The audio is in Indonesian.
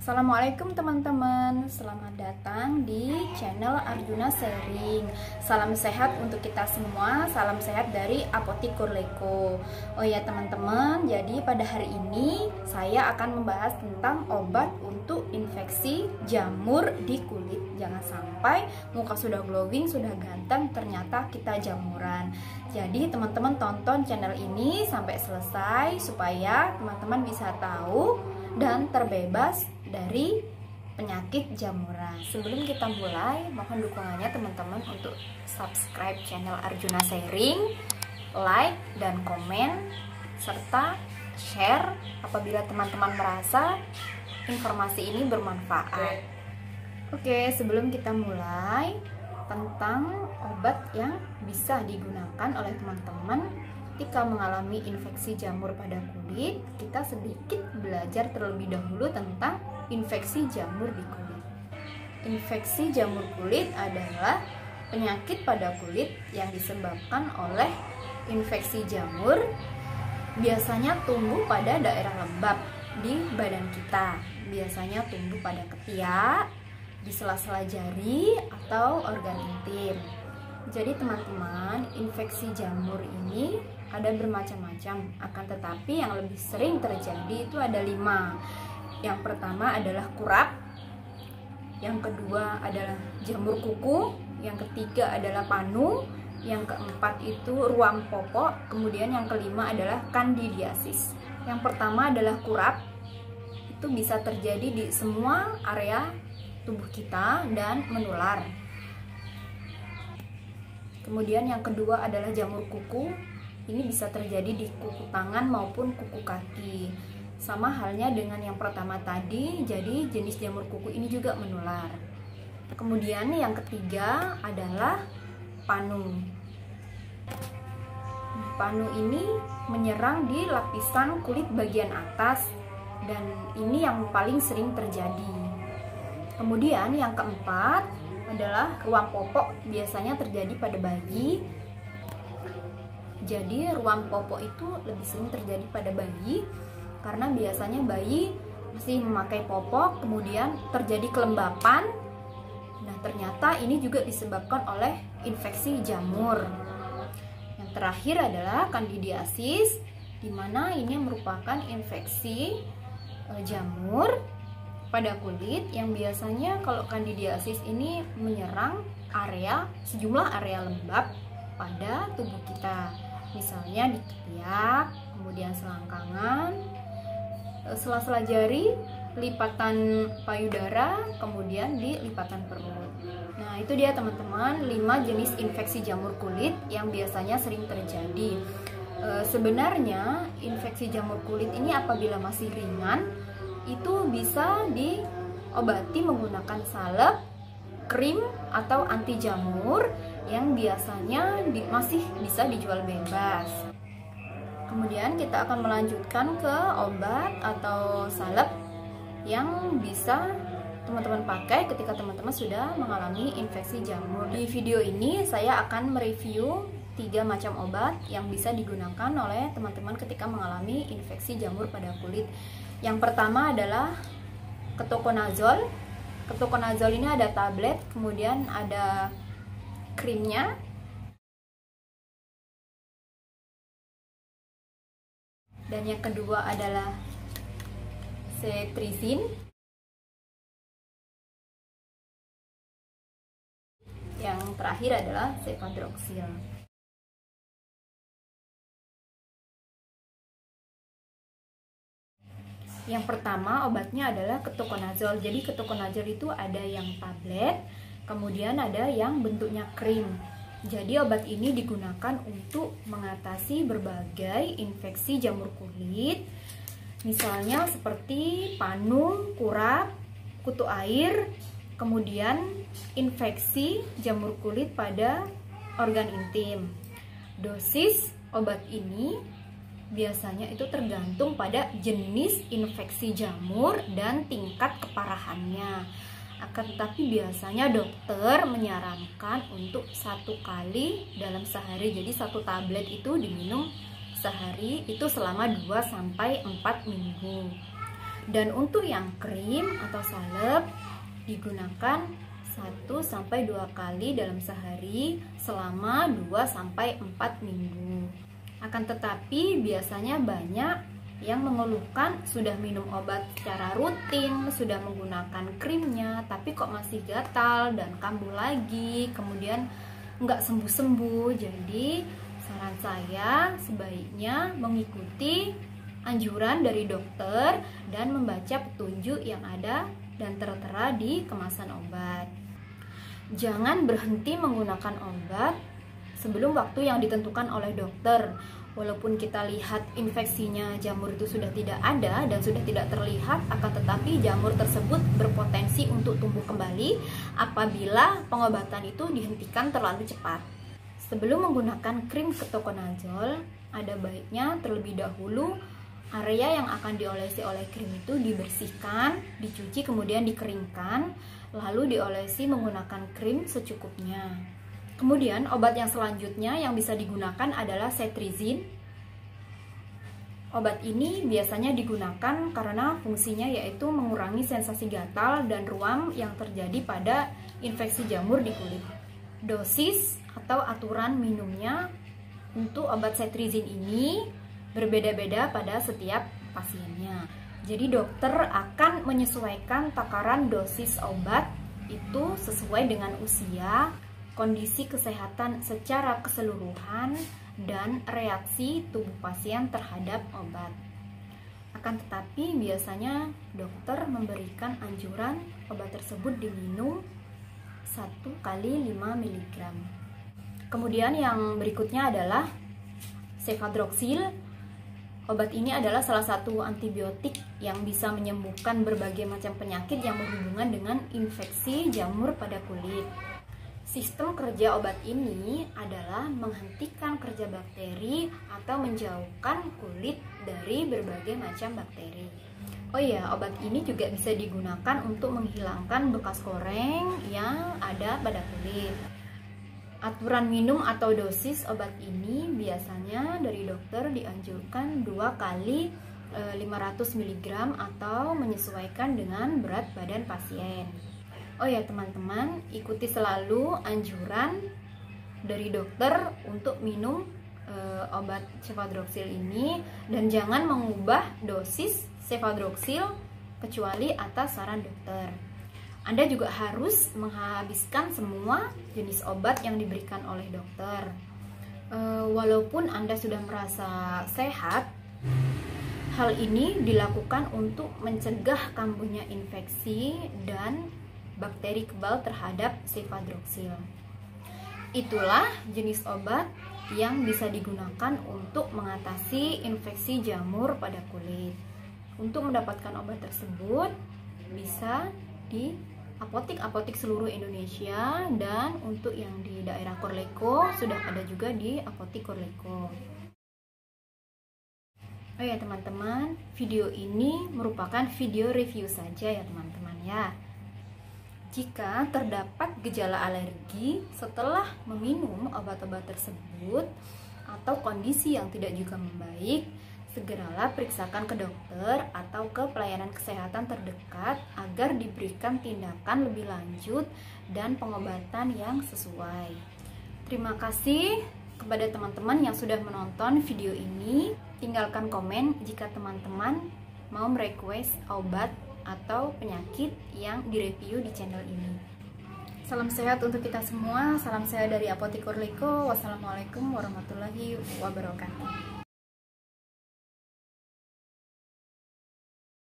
Assalamualaikum teman-teman, selamat datang di channel Arjuna Sharing. Salam sehat untuk kita semua, salam sehat dari Apotik Kurleko. Oh ya teman-teman, jadi pada hari ini saya akan membahas tentang obat untuk infeksi jamur di kulit. Jangan sampai muka sudah glowing, sudah ganteng, ternyata kita jamuran. Jadi teman-teman tonton channel ini sampai selesai supaya teman-teman bisa tahu dan terbebas dari penyakit jamuran. Sebelum kita mulai, mohon dukungannya teman-teman untuk subscribe channel Arjuna Sharing, like dan komen, serta share apabila teman-teman merasa informasi ini bermanfaat. Oke, sebelum kita mulai tentang obat yang bisa digunakan oleh teman-teman ketika mengalami infeksi jamur pada kulit, kita sedikit belajar terlebih dahulu tentang infeksi jamur di kulit. Infeksi jamur kulit adalah penyakit pada kulit yang disebabkan oleh infeksi jamur, biasanya tumbuh pada daerah lembab di badan kita. Biasanya tumbuh pada ketiak, di sela-sela jari atau organ intim. Jadi teman-teman, infeksi jamur ini ada bermacam-macam, akan tetapi yang lebih sering terjadi itu ada 5. Yang pertama adalah kurap, yang kedua adalah jamur kuku, yang ketiga adalah panu, yang keempat itu ruam popok, kemudian yang kelima adalah kandidiasis. Yang pertama adalah kurap, itu bisa terjadi di semua area tubuh kita dan menular. Kemudian yang kedua adalah jamur kuku. Ini bisa terjadi di kuku tangan maupun kuku kaki. Sama halnya dengan yang pertama tadi, jadi jenis jamur kuku ini juga menular. Kemudian yang ketiga adalah panu. Panu ini menyerang di lapisan kulit bagian atas dan ini yang paling sering terjadi. Kemudian yang keempat adalah ruam popok, biasanya terjadi pada bayi. Jadi ruam popok itu lebih sering terjadi pada bayi karena biasanya bayi masih memakai popok, kemudian terjadi kelembapan. Nah, ternyata ini juga disebabkan oleh infeksi jamur. Yang terakhir adalah kandidiasis, di mana ini merupakan infeksi jamur pada kulit yang biasanya kalau kandidiasis ini menyerang sejumlah area lembab pada tubuh kita, misalnya di ketiak, kemudian selangkangan, sela-sela jari, lipatan payudara, kemudian di lipatan perut. Nah, itu dia teman-teman 5 jenis infeksi jamur kulit yang biasanya sering terjadi. Sebenarnya infeksi jamur kulit ini apabila masih ringan itu bisa diobati menggunakan salep, krim, atau anti jamur yang biasanya masih bisa dijual bebas. Kemudian kita akan melanjutkan ke obat atau salep yang bisa teman-teman pakai ketika teman-teman sudah mengalami infeksi jamur. Di video ini saya akan mereview 3 macam obat yang bisa digunakan oleh teman-teman ketika mengalami infeksi jamur pada kulit. Yang pertama adalah ketoconazole. Ketoconazole ini ada tablet, kemudian ada krimnya. Dan yang kedua adalah cetirizine. Yang terakhir adalah cefadroxil. Yang pertama obatnya adalah ketoconazole. Jadi ketoconazole itu ada yang tablet, kemudian ada yang bentuknya krim. Jadi obat ini digunakan untuk mengatasi berbagai infeksi jamur kulit, misalnya seperti panu, kurap, kutu air, kemudian infeksi jamur kulit pada organ intim. Dosis obat ini biasanya itu tergantung pada jenis infeksi jamur dan tingkat keparahannya. Akan tetapi biasanya dokter menyarankan untuk 1 kali dalam sehari. Jadi 1 tablet itu diminum sehari itu selama 2-4 minggu. Dan untuk yang krim atau salep digunakan 1-2 kali dalam sehari selama 2-4 minggu. Akan tetapi biasanya banyak yang mengeluhkan sudah minum obat secara rutin, sudah menggunakan krimnya, tapi kok masih gatal dan kambuh lagi, kemudian nggak sembuh-sembuh. Jadi saran saya sebaiknya mengikuti anjuran dari dokter dan membaca petunjuk yang ada dan tertera di kemasan obat. Jangan berhenti menggunakan obat sebelum waktu yang ditentukan oleh dokter. Walaupun kita lihat infeksinya jamur itu sudah tidak ada dan sudah tidak terlihat, akan tetapi jamur tersebut berpotensi untuk tumbuh kembali apabila pengobatan itu dihentikan terlalu cepat. Sebelum menggunakan krim ketokonazol, ada baiknya terlebih dahulu area yang akan diolesi oleh krim itu dibersihkan, dicuci, kemudian dikeringkan, lalu diolesi menggunakan krim secukupnya. Kemudian obat yang selanjutnya yang bisa digunakan adalah cetirizine. Obat ini biasanya digunakan karena fungsinya yaitu mengurangi sensasi gatal dan ruam yang terjadi pada infeksi jamur di kulit. Dosis atau aturan minumnya untuk obat cetirizine ini berbeda-beda pada setiap pasiennya. Jadi dokter akan menyesuaikan takaran dosis obat itu sesuai dengan usia, kondisi kesehatan secara keseluruhan, dan reaksi tubuh pasien terhadap obat. Akan tetapi biasanya dokter memberikan anjuran obat tersebut diminum 1 kali 5 mg. Kemudian yang berikutnya adalah cefadroxil. Obat ini adalah salah satu antibiotik yang bisa menyembuhkan berbagai macam penyakit yang berhubungan dengan infeksi jamur pada kulit. Sistem kerja obat ini adalah menghentikan kerja bakteri atau menjauhkan kulit dari berbagai macam bakteri. Oh iya, obat ini juga bisa digunakan untuk menghilangkan bekas koreng yang ada pada kulit. Aturan minum atau dosis obat ini biasanya dari dokter dianjurkan 2 kali 500 mg atau menyesuaikan dengan berat badan pasien. Oh ya teman-teman, ikuti selalu anjuran dari dokter untuk minum obat cefadroxil ini dan jangan mengubah dosis cefadroxil kecuali atas saran dokter. Anda juga harus menghabiskan semua jenis obat yang diberikan oleh dokter. Walaupun Anda sudah merasa sehat, hal ini dilakukan untuk mencegah kambuhnya infeksi dan bakteri kebal terhadap cefadroxil. Itulah jenis obat yang bisa digunakan untuk mengatasi infeksi jamur pada kulit. Untuk mendapatkan obat tersebut bisa di apotik-apotik seluruh Indonesia, dan untuk yang di daerah Korleko sudah ada juga di apotik Korleko. Oh ya teman-teman, video ini merupakan video review saja ya teman-teman ya. Jika terdapat gejala alergi setelah meminum obat-obat tersebut atau kondisi yang tidak juga membaik, segeralah periksakan ke dokter atau ke pelayanan kesehatan terdekat agar diberikan tindakan lebih lanjut dan pengobatan yang sesuai. Terima kasih kepada teman-teman yang sudah menonton video ini. Tinggalkan komen jika teman-teman mau merequest obat atau penyakit yang direview di channel ini. Salam sehat untuk kita semua. Salam sehat dari Apotik Korleko. Wassalamualaikum warahmatullahi wabarakatuh.